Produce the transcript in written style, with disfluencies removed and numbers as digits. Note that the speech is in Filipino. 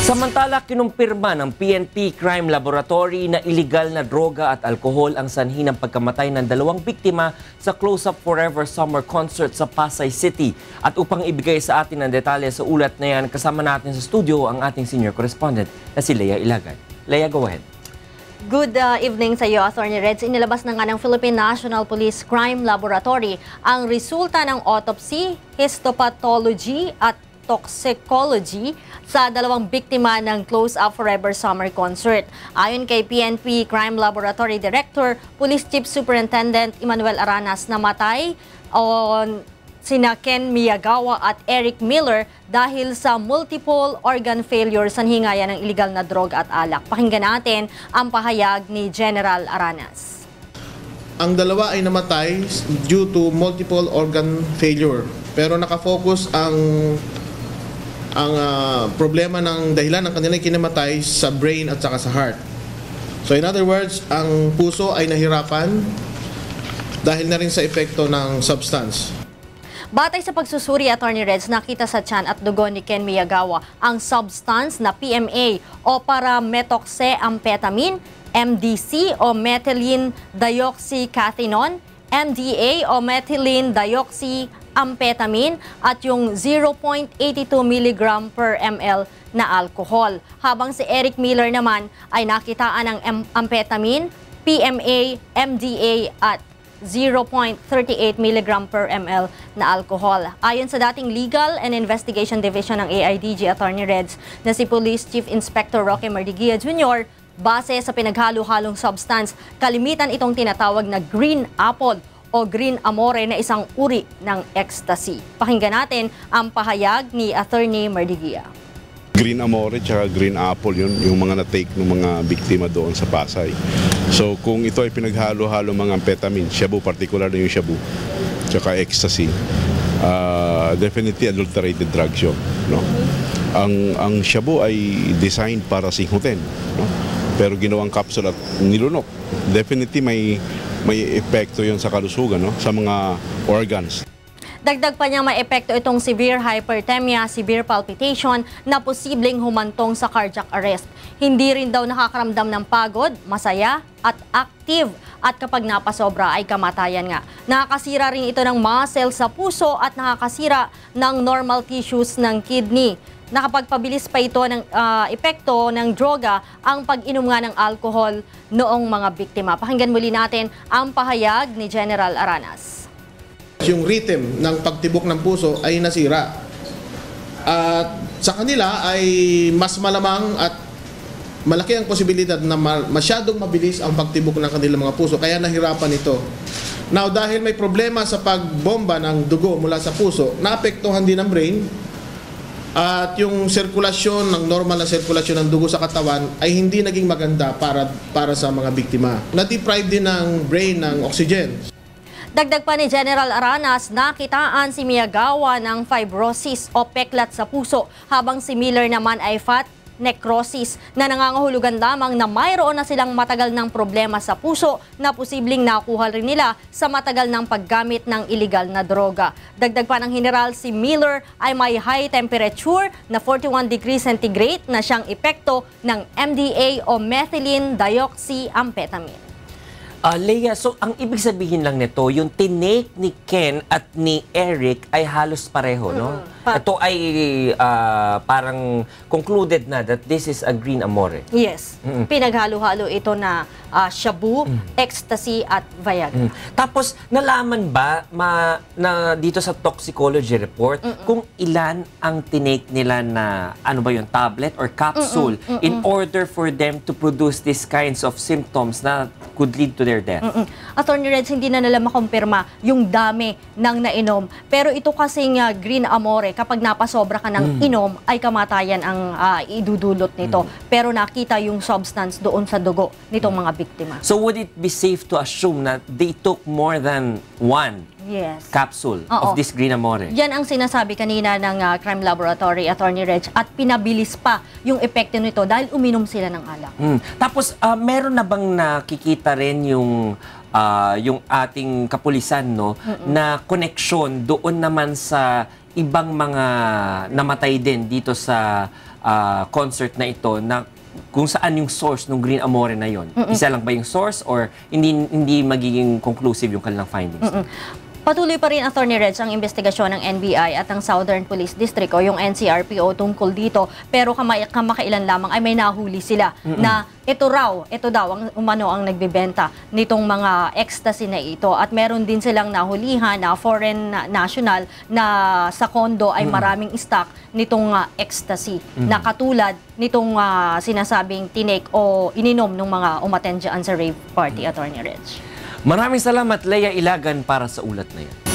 Samantala, kinumpirma ng PNP Crime Laboratory na iligal na droga at alkohol ang sanhi ng pagkamatay ng 2 biktima sa Close Up Forever Summer Concert sa Pasay City. At upang ibigay sa atin ang detalye sa ulat na yan, kasama natin sa studio ang ating senior correspondent na si Lea Ilagan. Lea, go ahead. Good evening sa iyo, Attorney Reds. Inilabas na nga ng Philippine National Police Crime Laboratory ang resulta ng autopsy, histopathology at toxicology sa 2 biktima ng Close Up Forever Summer Concert. Ayon kay PNP Crime Laboratory Director, Police Chief Superintendent Emmanuel Aranas, namatay sina Ken Miyagawa at Eric Miller dahil sa multiple organ failure sanhi ng illegal na droga at alak. Pakinggan natin ang pahayag ni General Aranas. Ang dalawa ay namatay due to multiple organ failure. Pero nakafocus ang problema ng dahilan ng kanilang kinamatay sa brain at saka sa heart. So in other words, ang puso ay nahirapan dahil na rin sa epekto ng substance. Batay sa pagsusuri, Attorney Reds, nakita sa tiyan at dugo ni Ken Miyagawa ang substance na PMA o para-methoxamphetamine, MDC o methylene dioxycathinone, MDA o methylene dioxyamphetamine at yung 0.82 mg per ml na alcohol. Habang si Eric Miller naman ay nakitaan ng amphetamine, PMA, MDA at 0.38 mg per ml na alcohol. Ayon sa dating Legal and Investigation Division ng AIDG, Attorney Reds, na si Police Chief Inspector Roque Mardigia Jr., base sa pinaghalo-halong substance, kalimitan itong tinatawag na green apple o green amore na isang uri ng ecstasy. Pakinggan natin ang pahayag ni Attorney Mardigia. Green amore at green apple, yun yung mga na-take ng mga biktima doon sa Pasay. So kung ito ay pinaghalo-halo mga amphetamine, shabu, particular na yung shabu, tsaka ecstasy, definitely adulterated drugs yun. No? Ang shabu ay designed para singhutin, no? Pero ginawang capsule at nilunok. Definitely may epekto yun sa kalusugan, no? Sa mga organs. Dagdag pa niya may epekto itong severe hyperthemia, severe palpitation na posibleng humantong sa cardiac arrest. Hindi rin daw nakakaramdam ng pagod, masaya at active at kapag napasobra ay kamatayan nga. Nakakasira rin ito ng muscle sa puso at nakakasira ng normal tissues ng kidney. Nakapagpabilis pa ito ng epekto ng droga ang pag-inom nga ng alcohol noong mga biktima. Pakinggan muli natin ang pahayag ni General Aranas. Yung rhythm ng pagtibok ng puso ay nasira. At sa kanila ay mas malamang at malaki ang posibilidad na masyadong mabilis ang pagtibok ng kanilang mga puso. Kaya nahirapan ito. Now, dahil may problema sa pagbomba ng dugo mula sa puso, naapektuhan din ang brain. At yung sirkulasyon, ng normal na sirkulasyon ng dugo sa katawan ay hindi naging maganda para sa mga biktima. Na-deprive din ng brain ng oxygen. Dagdag pa ni General Aranas, nakitaan si Miyagawa ng fibrosis o peklat sa puso, habang si Miller naman ay fat necrosis na nangangahulugan lamang na mayroon na silang matagal ng problema sa puso na posibleng nakuha rin nila sa matagal ng paggamit ng illegal na droga. Dagdag pa ng General, si Miller ay may high temperature na 41 degrees centigrade na siyang epekto ng MDA o methylene dioxyamphetamine. Lea, so ang ibig sabihin lang nito, yung tinake ni Ken at ni Eric ay halos pareho, no? Ito ay parang concluded na that this is a green amore. Yes. Pinaghalo-halo ito na shabu, ecstasy at Viagra. Tapos, nalaman ba na dito sa toxicology report kung ilan ang tinake nila na, ano ba yun, tablet or capsule in order for them to produce these kinds of symptoms na could lead to their death? Attorney Reds, hindi na nila makumpirma yung dami ng nainom. Pero ito kasing green amore, kapag napasobra ka ng inom, ay kamatayan ang idudulot nito. Pero nakita yung substance doon sa dugo nitong mga biktima. So would it be safe to assume that they took more than one capsule of this green amore? Yan ang sinasabi kanina ng Crime Laboratory, Attorney Reg, at pinabilis pa yung epekto nito dahil uminom sila ng alak. Tapos, meron na bang nakikita rin yung ating kapulisan, no, na koneksyon doon naman sa ibang mga namatay din dito sa concert na ito na kung saan yung source ng Green Amore na yon? Isa lang ba yung source or hindi magiging conclusive yung kanilang findings? Patuloy pa rin, Attorney Reg, ang investigasyon ng NBI at ng Southern Police District o yung NCRPO tungkol dito. Pero kamakailan lamang ay may nahuli sila na ito daw ang ang nagbebenta nitong mga ecstasy na ito. At meron din silang nahulihan na foreign national na sa kondo ay maraming stock nitong ecstasy na katulad nitong sinasabing tinake o ininom ng mga umattend dyan sa rave party, Attorney Reg. Maraming salamat, Leia Ilagan, para sa ulat na yan.